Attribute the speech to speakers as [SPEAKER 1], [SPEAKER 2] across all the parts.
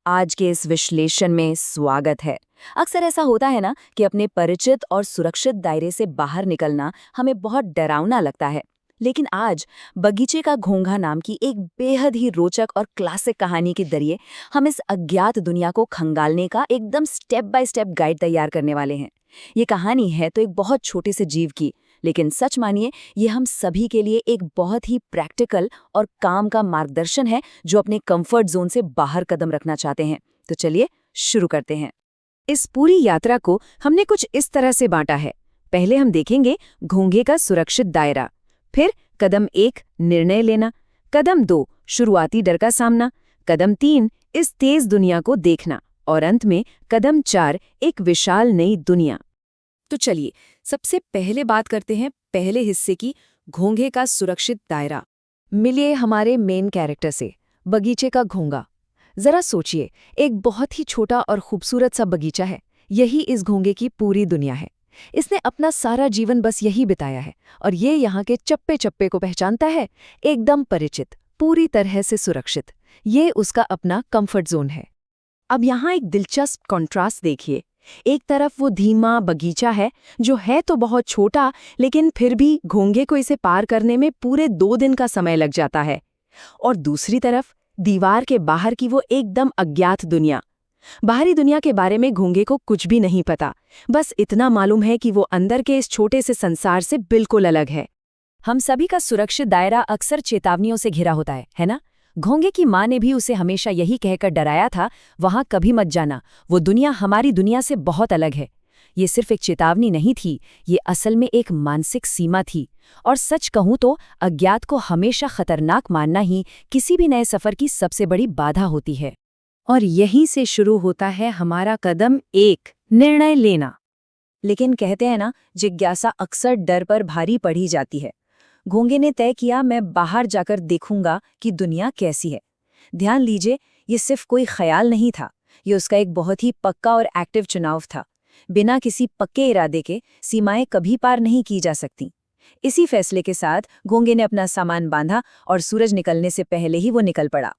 [SPEAKER 1] आज के इस विश्लेषण में स्वागत है। अक्सर ऐसा होता है ना कि अपने परिचित और सुरक्षित दायरे से बाहर निकलना हमें बहुत डरावना लगता है। लेकिन आज बगीचे का घोंघा नाम की एक बेहद ही रोचक और क्लासिक कहानी के जरिए हम इस अज्ञात दुनिया को खंगालने का एकदम स्टेप बाय स्टेप गाइड तैयार करने वाले हैं। ये कहानी है तो एक बहुत छोटे से जीव की, लेकिन सच मानिए ये हम सभी के लिए एक बहुत ही प्रैक्टिकल और काम का मार्गदर्शन है जो अपने कंफर्ट जोन से बाहर कदम रखना चाहते हैं। तो चलिए शुरू करते हैं। इस पूरी यात्रा को हमने कुछ इस तरह से बांटा है। पहले हम देखेंगे घोंघे का सुरक्षित दायरा, फिर कदम 1 निर्णय लेना, कदम 2 शुरुआती डर का सामना, कदम 3 इस तेज दुनिया को देखना और अंत में कदम 4 एक विशाल नई दुनिया। तो चलिए सबसे पहले बात करते हैं पहले हिस्से की, घोंघे का सुरक्षित दायरा। मिलिए हमारे मेन कैरेक्टर से, बगीचे का घोंघा। जरा सोचिए, एक बहुत ही छोटा और खूबसूरत सा बगीचा है, यही इस घोंघे की पूरी दुनिया है। इसने अपना सारा जीवन बस यही बिताया है और ये यहाँ के चप्पे चप्पे को पहचानता है, एकदम परिचित, पूरी तरह से सुरक्षित। ये उसका अपना कंफर्ट जोन है। अब यहाँ एक दिलचस्प कॉन्ट्रास्ट देखिए। एक तरफ वो धीमा बगीचा है जो है तो बहुत छोटा, लेकिन फिर भी घोंघे को इसे पार करने में पूरे 2 दिन का समय लग जाता है। और दूसरी तरफ दीवार के बाहर की वो एकदम अज्ञात दुनिया। बाहरी दुनिया के बारे में घोंघे को कुछ भी नहीं पता, बस इतना मालूम है कि वो अंदर के इस छोटे से संसार से बिल्कुल अलग है। हम सभी का सुरक्षित दायरा अक्सर चेतावनियों से घिरा होता है ना? घोंघे की माँ ने भी उसे हमेशा यही कहकर डराया था, वहां कभी मत जाना, वो दुनिया हमारी दुनिया से बहुत अलग है। ये सिर्फ एक चेतावनी नहीं थी, ये असल में एक मानसिक सीमा थी। और सच कहूं तो अज्ञात को हमेशा खतरनाक मानना ही किसी भी नए सफर की सबसे बड़ी बाधा होती है। और यहीं से शुरू होता है हमारा कदम 1, निर्णय लेना। लेकिन कहते हैं ना, जिज्ञासा अक्सर डर पर भारी पड़ी जाती है। घोंघे ने तय किया, मैं बाहर जाकर देखूंगा कि दुनिया कैसी है। ध्यान लीजिए, ये सिर्फ कोई ख्याल नहीं था, ये उसका एक बहुत ही पक्का और एक्टिव चुनाव था। बिना किसी पक्के इरादे के सीमाएं कभी पार नहीं की जा सकती। इसी फैसले के साथ घोंघे ने अपना सामान बांधा और सूरज निकलने से पहले ही वो निकल पड़ा।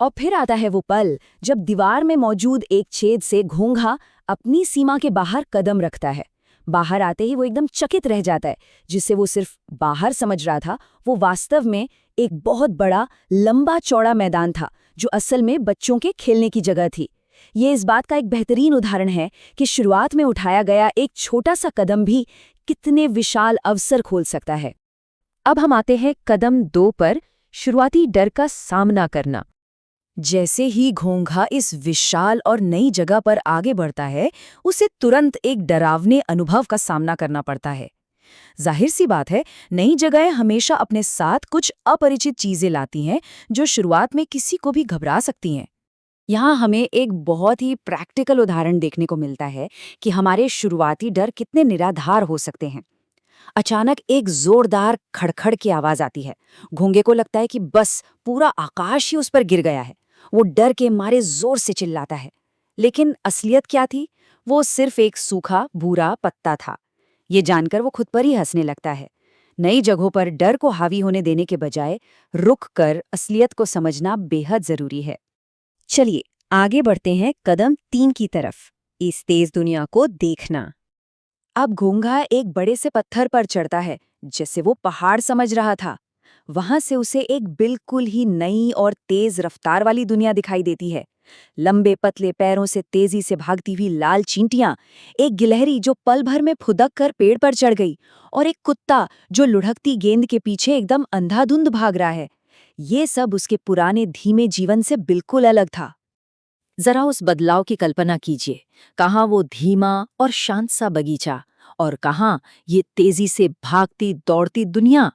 [SPEAKER 1] और फिर आता है वो पल जब दीवार में मौजूद एक छेद से घोंघा अपनी सीमा के बाहर कदम रखता है। बाहर आते ही वो एकदम चकित रह जाता है। जिसे वो सिर्फ बाहर समझ रहा था, वो वास्तव में एक बहुत बड़ा लंबा चौड़ा मैदान था जो असल में बच्चों के खेलने की जगह थी। ये इस बात का एक बेहतरीन उदाहरण है कि शुरुआत में उठाया गया एक छोटा सा कदम भी कितने विशाल अवसर खोल सकता है। अब हम आते हैं कदम 2 पर, शुरुआती डर का सामना करना। जैसे ही घोंघा इस विशाल और नई जगह पर आगे बढ़ता है, उसे तुरंत एक डरावने अनुभव का सामना करना पड़ता है। जाहिर सी बात है, नई जगहें हमेशा अपने साथ कुछ अपरिचित चीजें लाती हैं जो शुरुआत में किसी को भी घबरा सकती हैं। यहाँ हमें एक बहुत ही प्रैक्टिकल उदाहरण देखने को मिलता है कि हमारे शुरुआती डर कितने निराधार हो सकते हैं। अचानक एक जोरदार खड़खड़ की आवाज आती है। घोंघे को लगता है कि बस पूरा आकाश ही उस पर गिर गया है। वो डर के मारे जोर से चिल्लाता है, लेकिन असलियत क्या थी? वो सिर्फ एक सूखा भूरा पत्ता था। ये जानकर वो खुद पर ही हंसने लगता है। नई जगहों पर डर को हावी होने देने के बजाय रुक कर असलियत को समझना बेहद जरूरी है। चलिए आगे बढ़ते हैं कदम 3 की तरफ, इस तेज दुनिया को देखना। अब घोंघा एक बड़े से पत्थर पर चढ़ता है, जैसे वो पहाड़ समझ रहा था। वहां से उसे एक बिल्कुल ही नई और तेज रफ्तार वाली दुनिया दिखाई देती है। लंबे पतले पैरों से तेजी से भागती हुई लाल चींटियां, एक गिलहरी जो पल भर में फुदक कर पेड़ पर चढ़ गई, और एक कुत्ता जो लुढ़कती गेंद के पीछे एकदम अंधाधुंध भाग रहा है। ये सब उसके पुराने धीमे जीवन से बिल्कुल अलग था। जरा उस बदलाव की कल्पना कीजिए। कहाँ वो धीमा और शांत सा बगीचा, और कहाँ ये तेजी से भागती दौड़ती दुनिया।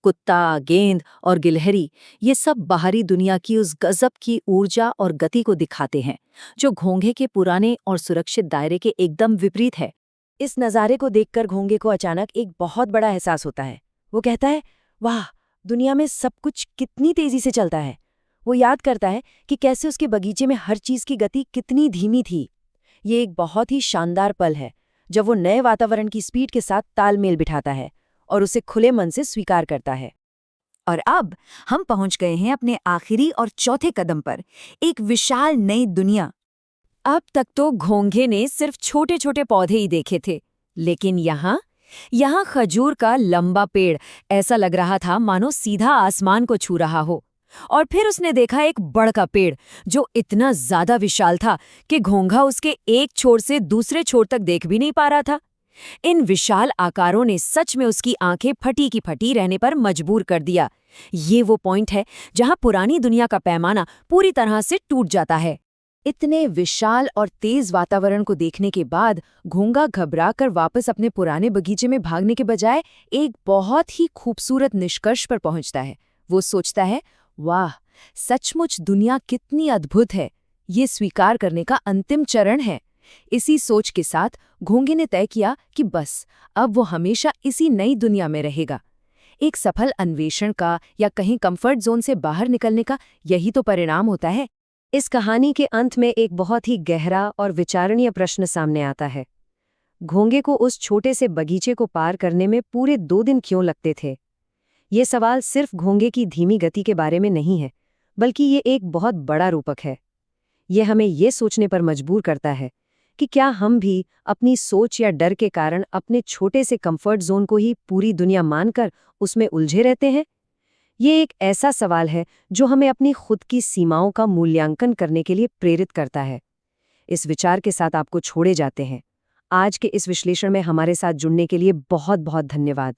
[SPEAKER 1] कुत्ता, गेंद और गिलहरी, ये सब बाहरी दुनिया की उस गजब की ऊर्जा और गति को दिखाते हैं जो घोंघे के पुराने और सुरक्षित दायरे के एकदम विपरीत है। इस नज़ारे को देखकर घोंघे को अचानक एक बहुत बड़ा एहसास होता है। वो कहता है, वाह, दुनिया में सब कुछ कितनी तेजी से चलता है। वो याद करता है कि कैसे उसके बगीचे में हर चीज की गति कितनी धीमी थी। ये एक बहुत ही शानदार पल है जब वो नए वातावरण की स्पीड के साथ तालमेल बिठाता है और उसे खुले मन से स्वीकार करता है। और अब हम पहुंच गए हैं अपने आखिरी और चौथे कदम पर, एक विशाल नई दुनिया। अब तक तो घोंघे ने सिर्फ छोटे छोटे पौधे ही देखे थे, लेकिन यहाँ खजूर का लंबा पेड़ ऐसा लग रहा था मानो सीधा आसमान को छू रहा हो। और फिर उसने देखा एक बड़ का पेड़ जो इतना ज्यादा विशाल था कि घोंघा उसके एक छोर से दूसरे छोर तक देख भी नहीं पा रहा था। इन विशाल आकारों ने सच में उसकी आंखें फटी की फटी रहने पर मजबूर कर दिया। ये वो पॉइंट है जहां पुरानी दुनिया का पैमाना पूरी तरह से टूट जाता है। इतने विशाल और तेज वातावरण को देखने के बाद घोंघा घबराकर वापस अपने पुराने बगीचे में भागने के बजाय एक बहुत ही खूबसूरत निष्कर्ष पर पहुंचता है। वो सोचता है, वाह, सचमुच दुनिया कितनी अद्भुत है। ये स्वीकार करने का अंतिम चरण है। इसी सोच के साथ घोंघे ने तय किया कि बस अब वो हमेशा इसी नई दुनिया में रहेगा। एक सफल अन्वेषण का या कहीं कंफर्ट जोन से बाहर निकलने का यही तो परिणाम होता है।
[SPEAKER 2] इस कहानी के अंत में एक बहुत ही गहरा और विचारणीय प्रश्न सामने आता है। घोंघे को उस छोटे से बगीचे को पार करने में पूरे 2 दिन क्यों लगते थे? ये सवाल सिर्फ घोंघे की धीमी गति के बारे में नहीं है, बल्कि ये एक बहुत बड़ा रूपक है। ये हमें ये सोचने पर मजबूर करता है कि क्या हम भी अपनी सोच या डर के कारण अपने छोटे से कंफर्ट जोन को ही पूरी दुनिया मानकर उसमें उलझे रहते हैं? ये एक ऐसा सवाल है जो हमें अपनी खुद की सीमाओं का मूल्यांकन करने के लिए प्रेरित करता है। इस विचार के साथ आपको छोड़े जाते हैं। आज के इस विश्लेषण में हमारे साथ जुड़ने के लिए बहुत बहुत धन्यवाद।